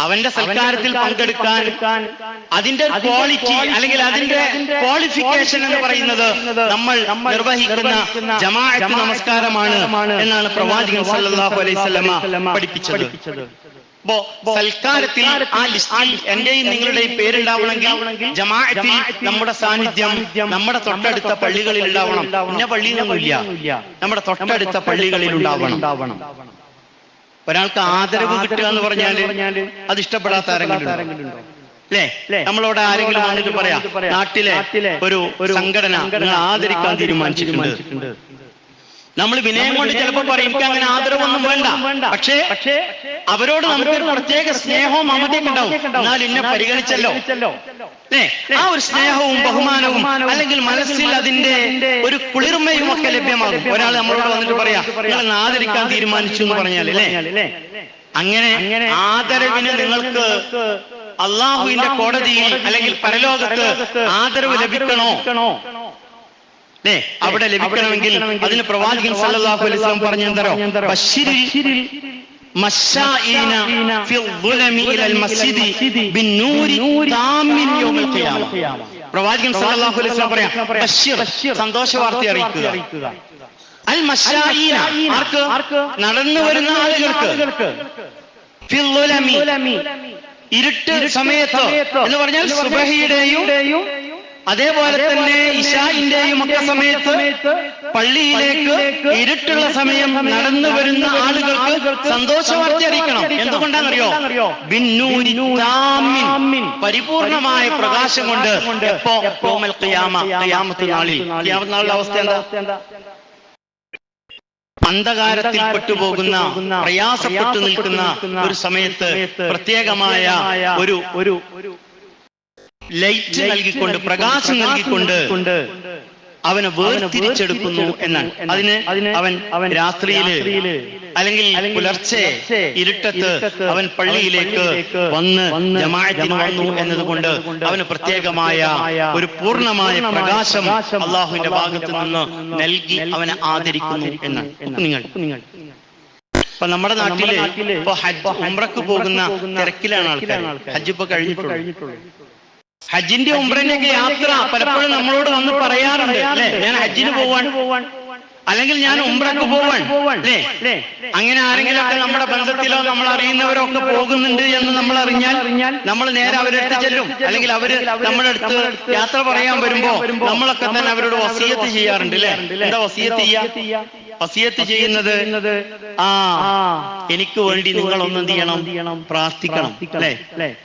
അവന്റെ സൽക്കാരത്തിൽ പങ്കെടുക്കാൻ അതിന്റെ ക്വാളിറ്റി അല്ലെങ്കിൽ അതിന്റെ ക്വാളിഫിക്കേഷൻ എന്ന് പറയുന്നത് നമ്മൾ നിർവഹിക്കുന്ന ജമാഅത്ത് നമസ്കാരമാണ് എന്നാണ് പ്രവാചകൻ സല്ലല്ലാഹു അലൈഹി വസല്ലമ പഠിപ്പിച്ചത്. അപ്പോ സൽക്കാരത്തിൽ ആ ലിസ്റ്റിൽ എന്റെയും നിങ്ങളുടെയും പേരുണ്ടാവണമെങ്കിൽ ജമാഅത്തിൽ നമ്മുടെ സാന്നിധ്യം നമ്മുടെ തൊട്ടടുത്ത പള്ളികളിൽ ഉണ്ടാവണം. ഇന്ന പള്ളിയിലൊന്നുമില്ല, നമ്മുടെ തൊട്ടടുത്ത പള്ളികളിൽ ഉണ്ടാവണം. ഒരാൾക്ക് ആദരവ് കിട്ടുക എന്ന് പറഞ്ഞാല് അത് ഇഷ്ടപ്പെടാത്ത ആരെങ്കിലും അല്ലേ? നമ്മളോട് ആരെങ്കിലും വന്നിട്ട് പറയാം, നാട്ടിലെ ഒരു സംഘടന നിങ്ങൾ ആദരിക്കാൻ തീരുമാനിച്ചിട്ടുണ്ട്. നമ്മൾ വിനയം കൊണ്ട് ചിലപ്പോൾ പറയും എനിക്ക് അങ്ങനെ ആദരവൊന്നും വേണ്ട, പക്ഷേ അവരോട് നമുക്കൊരു പ്രത്യേക സ്നേഹവും മമതയൊക്കെ ഉണ്ടാവും. എന്നാൽ എന്നെ പരിഗണിച്ചല്ലോ, ആ ഒരു സ്നേഹവും ബഹുമാനവും അല്ലെങ്കിൽ മനസ്സിൽ അതിന്റെ ഒരു കുളിർമയും ഒക്കെ ലഭ്യമാകും. ഒരാൾ നമ്മളോട് വന്നിട്ട് പറയാ നിങ്ങൾ ആദരിക്കാൻ തീരുമാനിച്ചു എന്ന് പറഞ്ഞാൽ അല്ലേ, അങ്ങനെ ആദരവിന് നിങ്ങൾക്ക് അള്ളാഹുവിന്റെ കോടതിയിൽ അല്ലെങ്കിൽ പരലോകത്ത് ആദരവ് ലഭിക്കണോ? അവിടെ ലഭിക്കണമെങ്കിൽ അതിന് പ്രവാചകൻ സല്ലല്ലാഹു അലൈഹി വസല്ലം പറഞ്ഞെന്തരോ, ബശ്ശിരിൽ മശാഇന ഫിൽ ദുലമി ഇലൽ മസ്ജിദി ബിന്നൂരി താമിൻ യൗമൽ ഖിയാമ. പ്രവാചകൻ സല്ലല്ലാഹു അലൈഹി വസല്ലം പറയാം, ബശ്ശിർ, സന്തോഷ വാർത്ത അറിയിക്കുക. അൽ മശാഇന, ആർക്ക്? നടന്നു വരുന്ന ആളുകൾക്ക്. ഫിൽ ദുലമി, ഇരുട്ട് സമയത്ത് എന്ന് പറഞ്ഞാൽ സുബഹിയുടെയും അതേപോലെ തന്നെ ഇശാഇന്റെയും ഒക്കെ സമയത്ത് പള്ളിയിലേക്ക് ഇരുട്ടുള്ള സമയം നടന്നു വരുന്ന ആളുകൾക്ക് സന്തോഷവാർത്ത അറിയിക്കണം. എന്തുകൊണ്ടാണെന്നറിയോ? ബിന്നൂരി താമിൻ, പരിപൂർണമായ പ്രകാശം കൊണ്ട്. എപ്പോ? യൗമൽ ഖിയാമ, ഖിയാമത്ത് നാളിൽ. ഖിയാമത്ത് നാളിലെ അവസ്ഥ എന്താ? അന്ധകാരത്തിൽ പെട്ടുപോകുന്ന, പ്രയാസപ്പെട്ടു നിൽക്കുന്ന ഒരു സമയത്ത് പ്രത്യേകമായ ഒരു ലൈറ്റ് നൽകിക്കൊണ്ട്, പ്രകാശം നൽകിക്കൊണ്ട് അവനെ വേർതിരിച്ചെടുക്കുന്നു എന്നാണ്. അതിന് അവൻ രാത്രിയില് അല്ലെങ്കിൽ പുലർച്ചെ ഇരുട്ടത്ത് അവൻ പള്ളിയിലേക്ക് വന്ന് ജമാഅത്തിന് വന്നു എന്നതുകൊണ്ട് അവന് പ്രത്യേകമായ ഒരു പൂർണ്ണമായ പ്രകാശം അള്ളാഹുവിന്റെ ഭാഗത്ത് നിന്ന് നൽകി അവനെ ആദരിക്കുന്നു എന്നാണ്. നിങ്ങൾ ഇപ്പൊ നമ്മുടെ നാട്ടില് ഇപ്പൊ ഹജ്ജ് ഉംറക്ക് പോകുന്ന തിരക്കിലാണ് ആൾക്കാർ. ഹജ്ജ് ഇപ്പൊ കഴിഞ്ഞിട്ടുള്ളൂ. ഹജ്ജിന്റെ ഉംറന്റെയൊക്കെ യാത്ര പലപ്പോഴും നമ്മളോട് വന്ന് പറയാറുണ്ട്, അല്ലെ, ഞാൻ ഹജ്ജിന് പോവാൻ, അല്ലെങ്കിൽ ഞാൻ ഉംറക്ക് പോവാൻ, അല്ലേ? അങ്ങനെ ആരെങ്കിലും ഒക്കെ നമ്മുടെ ബന്ധത്തിലോ നമ്മൾ അറിയുന്നവരോ ഒക്കെ പോകുന്നുണ്ട് എന്ന് നമ്മൾ അറിഞ്ഞാൽ നമ്മൾ നേരെ അവരെടുത്ത് ചെല്ലും. അല്ലെങ്കിൽ അവര് നമ്മുടെ അടുത്ത് യാത്ര പറയാൻ വരുമ്പോ നമ്മളൊക്കെ തന്നെ അവരോട് വസിയത്ത് ചെയ്യാറുണ്ട്, അല്ലെ? എന്താ വസിയത്ത് ചെയ്യാ? വസിയത്ത് ചെയ്യുന്നത്, എനിക്ക് വേണ്ടി നിങ്ങൾ ഒന്നും ചെയ്യണം, പ്രാർത്ഥിക്കണം, അല്ലെ?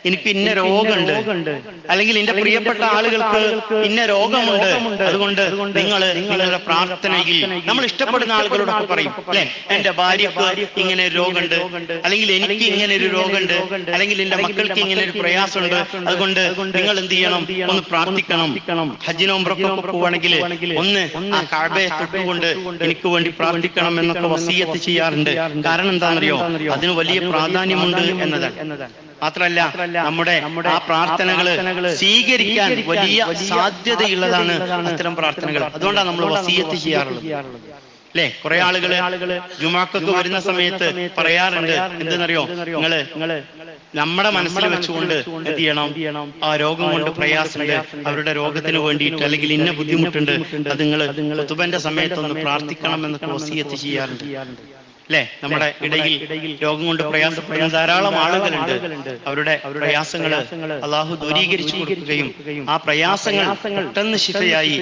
എനിക്ക് ഇന്ന രോഗമുണ്ട്, അല്ലെങ്കിൽ എന്റെ പ്രിയപ്പെട്ട ആളുകൾക്ക് ഇന്ന രോഗമുണ്ട്, അതുകൊണ്ട് നിങ്ങളുടെ പ്രാർത്ഥനയിൽ നമ്മൾ ഇഷ്ടപ്പെടുന്ന ആളുകളോടൊക്കെ പറയും, അല്ലെ, എന്റെ ഭാര്യക്ക് ഇങ്ങനെ ഒരു രോഗമുണ്ട്, അല്ലെങ്കിൽ എനിക്ക് ഇങ്ങനെ ഒരു രോഗമുണ്ട്, അല്ലെങ്കിൽ എന്റെ മക്കൾക്ക് ഇങ്ങനെ ഒരു പ്രയാസമുണ്ട്, അതുകൊണ്ട് നിങ്ങൾ എന്ത് ചെയ്യണം, ഒന്ന് പ്രാർത്ഥിക്കണം. ഹജ്ജിനോ ഉംറയ്ക്കൊക്കെ പോവുകയാണെങ്കിൽ ഒന്ന് ആ കഅബയെ തൊട്ടുകൊണ്ട് എനിക്ക് വേണ്ടി പ്രാർത്ഥിക്കണം എന്നൊക്കെ വസിയത്ത് ചെയ്യാറുണ്ട്. കാരണം എന്താണെന്നറിയോ? അതിന് വലിയ പ്രാധാന്യമുണ്ട് എന്നതാണ്. മാത്രമല്ല നമ്മുടെ ആ പ്രാർത്ഥനകള് സ്വീകരിക്കാൻ വലിയ സാധ്യതയുള്ളതാണ് അത്തരം പ്രാർത്ഥനകൾ. അതുകൊണ്ടാണ് നമ്മൾ വസിയത്ത് ചെയ്യാറുള്ളത്, അല്ലെ? കുറെ ആളുകള് ജുമാക്കൊക്കെ വരുന്ന സമയത്ത് പറയാറുണ്ട്, എന്തെന്നറിയോ, നിങ്ങള് നമ്മുടെ മനസ്സിൽ വെച്ചുകൊണ്ട് എന്ത് ചെയ്യണം, ആ രോഗം കൊണ്ട് പ്രയാസമുണ്ട്, അവരുടെ രോഗത്തിന് വേണ്ടിയിട്ട്, അല്ലെങ്കിൽ ഇന്ന ബുദ്ധിമുട്ടുണ്ട്, അത് നിങ്ങൾ ഖുതുബന്റെ സമയത്തൊന്ന് പ്രാർത്ഥിക്കണം എന്നൊക്കെ വസിയത്ത് ചെയ്യാറുണ്ട്, അല്ലെ? നമ്മുടെ ഇടയിൽ രോഗം കൊണ്ട് പ്രയാസപ്പെടുന്ന ധാരാളം ആളുകളുണ്ട്. അവരുടെ പ്രയാസങ്ങള് അള്ളാഹു ദൂരീകരിച്ചു കൊടുക്കുകയും ആ പ്രയാസങ്ങൾ പെട്ടെന്ന് ശിഫയായി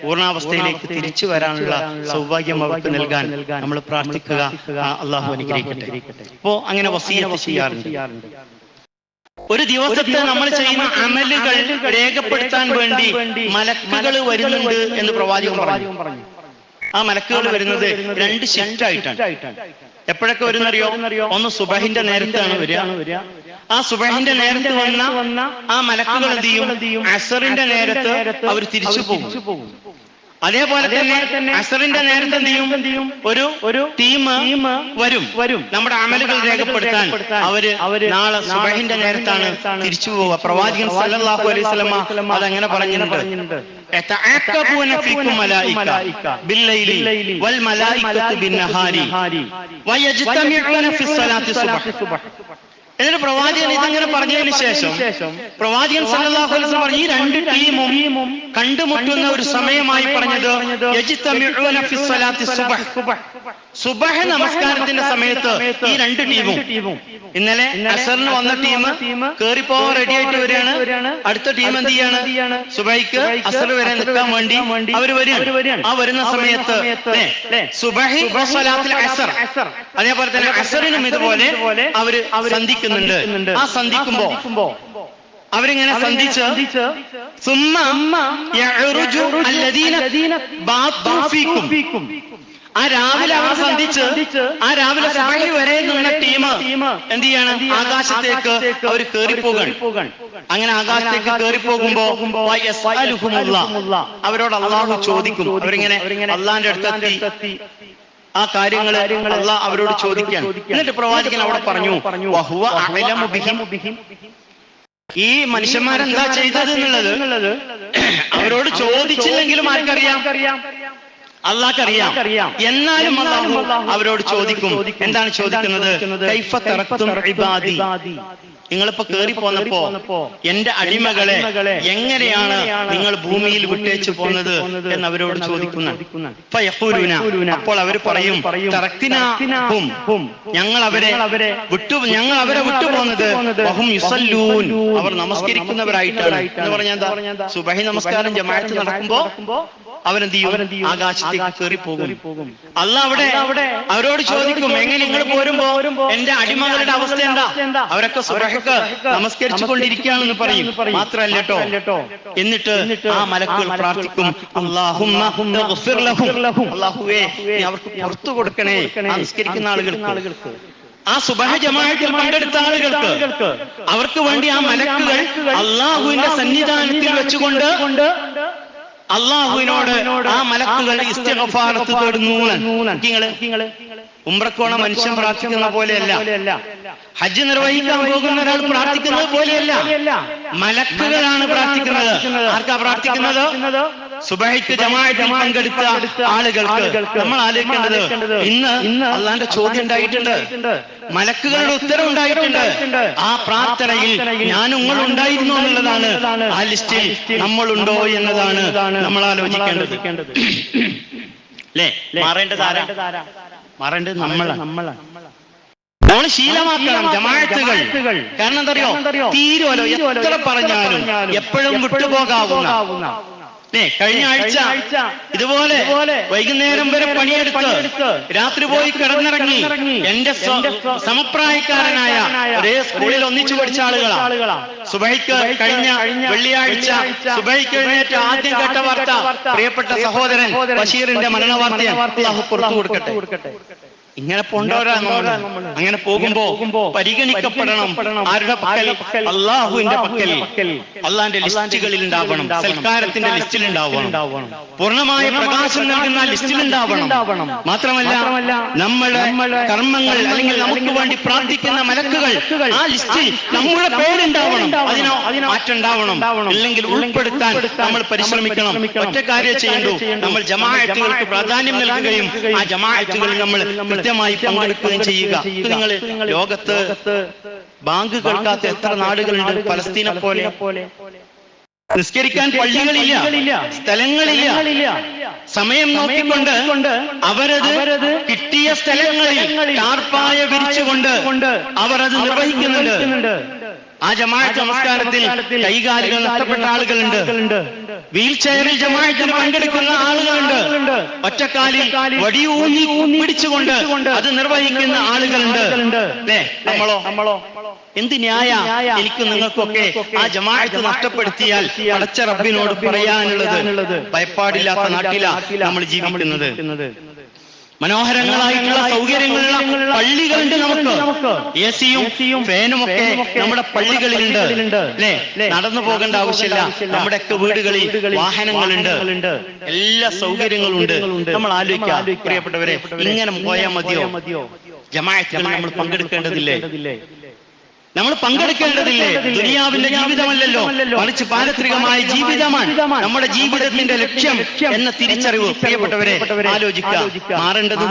പൂർണ്ണാവസ്ഥയിലേക്ക് തിരിച്ചു വരാനുള്ള സൗഭാഗ്യം അവർക്ക് നൽകാൻ നമ്മൾ പ്രാർത്ഥിക്കുക. അള്ളാഹു അനുഗ്രഹിക്കട്ടെ. അപ്പോ അങ്ങനെ വസിയത്ത് ചെയ്യാറുണ്ട്. ഒരു ദിവസത്തെ നമ്മൾ ചെയ്യുന്ന അമലുകൾ രേഖപ്പെടുത്താൻ വേണ്ടി മലക്കുകൾ വരുന്നുണ്ട് എന്ന് പ്രവാചകൻ പറഞ്ഞു. ആ മലക്കുകൾ വരുന്നത് 2 ഷിഫ്റ്റ് ആയിട്ടാണ്. എപ്പോഴൊക്കെ വരുന്നറിയോ? ഒന്ന് സുബഹിന്റെ നേരത്താണ് വരിക. ആ സുബഹിന്റെ നേരത്ത് വന്ന ആ മലക്കുകൾ എന്ത് ചെയ്യും? അസറിന്റെ നേരത്ത് അവർ തിരിച്ചു പോകും. അതേപോലെ തന്നെ അസറിന്റെ നേരത്തെ എന്ത് ചെയ്യും? ഒരു ടീം വരും നമ്മുടെ അമലുകൾ രേഖപ്പെടുത്താൻ. അവര് നാളെ സുബഹിന്റെ നേരത്താണ് തിരിച്ചു പോവുക. പ്രവാചകൻ സല്ലല്ലാഹു അലൈഹി വസല്ലം അതങ്ങനെ പറഞ്ഞിട്ടുണ്ട്. യതഅഖബൂന ഫീകും മലായിക ബില്ലൈലി വൽ മലായികതു ബിന്നഹാരി വയജ്തമിഊന ഫിസ്സലാത്തി സുബ്ഹ്. എന്നിട്ട് പ്രവാചകൻ ഇതങ്ങനെ പറഞ്ഞതിന് ശേഷം പ്രവാചകൻ സല്ലല്ലാഹു അലൈഹി വസല്ലം പറഞ്ഞു, ഈ 2 ടീമും കണ്ടുമുട്ടുന്ന ഒരു സമയമായി പറഞ്ഞത് യജ്തമിഊന ഫിസ്സലാത്തി സുബ്ഹ്. സുബ്ഹ് നമസ്കാരത്തിന്റെ സമയത്ത് ഈ 2 ടീമും, ഇന്നലെ അസറിന് വന്ന ടീം കേറിപ്പോവാൻ റെഡി ആയിട്ട് വരികയാണ്. അടുത്ത ടീം എന്ത് ചെയ്യാണ്? സുബഹിക്ക് അസർ വരെ നിൽക്കാൻ വേണ്ടി അവർ വരികയാണ്. ആ വരുന്ന സമയത്ത് സുബ്ഹി വസ്സലാത്തുൽ അസർ, അതേപോലെ തന്നെ അസറിനും ഇതുപോലെ അവര് സന്ധിക്കുന്നുണ്ട്. ആ സന്ധിക്കുമ്പോ അവരിങ്ങനെ സന്ധിച്ച് ആ രാവിലെ അവർ സന്ധിച്ച് ആ രാവിലെ സുബഹി വരെ നിന്ന ടീം എന്ത് ചെയ്യാണ്? ആകാശത്തേക്ക് അവർ കേറിപ്പോകാൻ. അങ്ങനെ ആകാശത്തേക്ക് കേറിപ്പോകുമ്പോ അവരോട് അള്ളാഹു ചോദിക്കും. അവരിങ്ങനെ അള്ളാന്റെ അടുത്തെത്തി ആ കാര്യങ്ങൾ അള്ളാഹ് അവരോട് ചോദിക്കാൻ. എന്നിട്ട് പ്രവാചകൻ അവിടെ പറഞ്ഞു, വഹുവ അഅലമു ബിഹിം. ഈ മനുഷ്യന്മാരെന്താ ചെയ്തത് എന്നുള്ളത് അവരോട് ചോദിച്ചില്ലെങ്കിലും ആർക്കറിയാം? അള്ളാഹ്ക്കറിയാം. എന്നാലും അള്ളാഹു അവരോട് ചോദിക്കും. എന്താണ് ചോദിക്കുന്നത്? കൈഫ തറക്തും ഇബാദി, നിങ്ങളിപ്പോ കേറി പോന്നപ്പോ എന്റെ അടിമകളെ എങ്ങനെയാണ് നിങ്ങൾ ഭൂമിയിൽ വിട്ടേച്ചു പോന്നത് എന്ന് അവരോട് ചോദിക്കുന്നു. അപ്പോൾ അവർ പറയും, ഞങ്ങൾ അവരെ വിട്ടുപോകുന്നത് അവർ നമസ്കരിക്കുന്നവരായിട്ടാണ് എന്ന് പറഞ്ഞാൽ എന്താ? സുബഹി നമസ്കാരം ജമാഅത്ത് നടക്കുമ്പോ അവരെന്ത് ചെയ്യും? ആകാശത്തേക്ക് കയറി പോകും. അല്ലാഹ് അവിടെ അവരോട് ചോദിക്കും, എങ്ങനെ നിങ്ങൾ പോരുമ്പോ എന്റെ അടിമകളുടെ അവസ്ഥ എന്താ? അവരൊക്കെ സുബഹിക്ക് നമസ്കരിച്ചു കൊണ്ടിരിക്കുകയാണെന്ന് പറയും. മാത്രമല്ല കേട്ടോ, എന്നിട്ട് ആ മലക്കുകൾ പ്രാർത്ഥിക്കും, അല്ലാഹുവേ നീ അവർക്ക് പുറത്തു കൊടുക്കണേ, നമസ്കരിക്കുന്ന ആളുകൾക്ക്, ആ സുബഹി ജമാഅത്തിൽ പങ്കെടുത്ത ആളുകൾക്ക്, അവർക്ക് വേണ്ടി ആ മലക്കുകൾ അല്ലാഹുവിന്റെ സന്നിധാനത്തിൽ വെച്ചുകൊണ്ട് അള്ളാഹുവിനോട് ആ മലക്കുകൾ ഇസ്തിഗ്ഫാറത്ത് തേടുന്നു. ഉംറക്കോണ മനുഷ്യൻ പ്രാർത്ഥിക്കുന്ന പോലെയല്ല, ഹജ്ജ് നിർവഹിക്കാൻ പോകുന്ന ഒരാൾ പ്രാർത്ഥിക്കുന്നത് പോലെയല്ല, മലക്കുകളാണ് പ്രാർത്ഥിക്കുന്നത്. ആർക്കാ പ്രാർത്ഥിക്കുന്നത്? സുബഹിക്ക് ജമാഅത്തിൽ പങ്കെടുത്ത ആളുകൾക്ക്. നമ്മൾ ആലോചിക്കേണ്ടത്, ഇന്ന് അള്ളാന്റെ ചോദ്യം ഉണ്ടായിട്ടുണ്ട്, മലക്കുകളുടെ ഉത്തരം ഉണ്ടായിട്ടുണ്ട്. ആ പ്രാർത്ഥനയിൽ ഞാൻ നിങ്ങൾ ഉണ്ടായിരുന്നു എന്നുള്ളതാണ്. ആ ലിസ്റ്റിൽ നമ്മളുണ്ടോ എന്നതാണ് നമ്മൾ ആലോചിക്കേണ്ടത്. അല്ലേ? മാറേണ്ടത് നമ്മളാണ്. നമ്മൾ ശീലമാക്കണം ജമാഅത്തുകൾ. കാരണം എന്തറിയോ, തീരുവല്ലോ എത്ര പറഞ്ഞാലും എപ്പോഴും വിട്ടുപോകാവുന്ന. കഴിഞ്ഞ ആഴ്ച ഇതുപോലെ വൈകുന്നേരം വരെ പണിയെടുത്ത് രാത്രി പോയി കിടന്നിറങ്ങി എന്റെ സമപ്രായക്കാരനായ ഒരേ സ്കൂളിൽ ഒന്നിച്ചു പഠിച്ച ആളുകളാണ്. സുബഹിക്ക് കഴിഞ്ഞ വെള്ളിയാഴ്ച സുബഹിക്ക് എഴുന്നേറ്റ് ആദ്യം കേട്ട വാർത്ത പ്രിയപ്പെട്ട സഹോദരൻ ബഷീറിന്റെ മരണവാർത്തയാണ്. അല്ലാഹു പുറത്തു കൊടുക്കട്ടെ. ഇങ്ങനെ പോണ്ടവരാ നമ്മൾ. അങ്ങനെ പോകുമ്പോ പരിഗണിക്കപ്പെടണം. ആരുടെ പക്കൽ? അള്ളാഹുവിന്റെ പക്കൽ. അള്ളാന്റെ ലിസ്റ്റുകളിൽ ഉണ്ടാവണം, സൽക്കാരത്തിന്റെ ലിസ്റ്റിൽ ഉണ്ടാവണം, പൂർണ്ണമായ പ്രകാശം നൽകുന്ന ലിസ്റ്റിൽ ഉണ്ടാവണം. മാത്രമല്ല നമ്മുടെ കർമ്മങ്ങൾ അല്ലെങ്കിൽ നമുക്ക് വേണ്ടി പ്രാർത്ഥിക്കുന്ന മലക്കുകൾ ആ ലിസ്റ്റിൽ നമ്മുടെ പേരുണ്ടാവണം. അതിനോ മാറ്റുണ്ടാവണം. അല്ലെങ്കിൽ ഉൾപ്പെടുത്താൻ നമ്മൾ പരിശ്രമിക്കണം. ഒറ്റ കാര്യം ചെയ്യണ്ടു, നമ്മൾ ജമാഅത്തുകൾക്ക് പ്രാധാന്യം നൽകുകയും ആ ജമാഅത്തുകളിൽ നമ്മൾ കൃത്യമായി പങ്കെടുക്കുകയും ചെയ്യുക. നിങ്ങൾ ലോകത്ത് ബാങ്ക് കേൾക്കാത്ത എത്ര നാടുകളുണ്ട്? പലസ്തീനെ പോലെ. നിസ്കരിക്കാൻ പള്ളികളില്ല, സ്ഥലങ്ങളില്ല. സമയം നോക്കിക്കൊണ്ട് അവരത് കിട്ടിയ സ്ഥലങ്ങളിൽ ടാർപ്പായ വിരിച്ചുകൊണ്ട് അവർ അത് നിർവഹിക്കുന്നുണ്ട്. ആ ജമാഅത്ത് നമസ്കാരത്തിൽ കൈകാലുകൾ നഷ്ടപ്പെട്ട ആളുകളുണ്ട്. വീൽ ചെയറിൽ ജമാഅത്തിന് പങ്കെടുക്കുന്ന ആളുകളുണ്ട്. ഒറ്റക്കാലിൽ വടിയൂന്നി പിടിച്ചുകൊണ്ട് അത് നിർവഹിക്കുന്ന ആളുകളുണ്ട്. നമ്മളോ എന്ത് ന്യായ എനിക്ക് നിങ്ങൾക്കൊക്കെ ആ ജമാഅത്ത് നഷ്ടപ്പെടുത്തിയാൽ അടച്ച റബ്ബിനോട് പറയാനുള്ളത്? ഭയപ്പാടില്ലാത്ത നാട്ടിലാണ് നമ്മൾ ജീവിക്കുന്നത്. മനോഹരങ്ങളായിട്ടുള്ള സൗകര്യങ്ങളുള്ള പള്ളികളുണ്ട് നമുക്ക്. എസിയും ഫാനും ഒക്കെ നമ്മുടെ പള്ളികളിലുണ്ട്. അല്ലേ? നടന്നു പോകേണ്ട ആവശ്യമില്ല. നമ്മുടെയൊക്കെ വീടുകളിൽ വാഹനങ്ങളുണ്ട്, എല്ലാ സൗകര്യങ്ങളും ഉണ്ട്. നമ്മൾ ആലോചിക്കാം പ്രിയപ്പെട്ടവരെ, ഇങ്ങനെ പോയാൽ മതിയോ? ജമാഅത്തുകളിൽ നമ്മൾ പങ്കെടുക്കേണ്ടതില്ലേ? നമ്മൾ പങ്കെടുക്കേണ്ടതില്ലേ? ദുനിയാവിന്റെ ജീവിതമല്ലല്ലോ, മറിച്ച് പാരത്രികമായ ജീവിതമാണ് നമ്മുടെ ജീവിതത്തിന്റെ ലക്ഷ്യം എന്ന തിരിച്ചറിവ് പ്രിയപ്പെട്ടവരെ ആലോചിക്കുക. മാറേണ്ടത്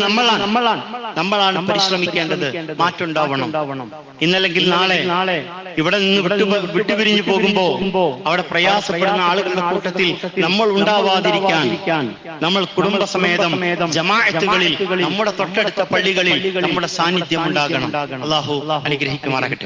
നമ്മളാണ് പരിശ്രമിക്കേണ്ടത്. മാറ്റുണ്ടാവണം. ഇന്നല്ലെങ്കിൽ നാളെ ഇവിടെ നിന്ന് വിട്ടുപിരിഞ്ഞു പോകുമ്പോ അവിടെ പ്രയാസപ്പെടുന്ന ആളുകളുടെ കൂട്ടത്തിൽ നമ്മൾ ഉണ്ടാവാതിരിക്കാൻ നമ്മൾ കുടുംബസമേതം ജമാഅത്തുകളിൽ നമ്മുടെ തൊട്ടടുത്ത പള്ളികളിൽ നമ്മുടെ സാന്നിധ്യം ഉണ്ടാകണം. അല്ലാഹു അനുഗ്രഹിക്കുമാറാകട്ടെ.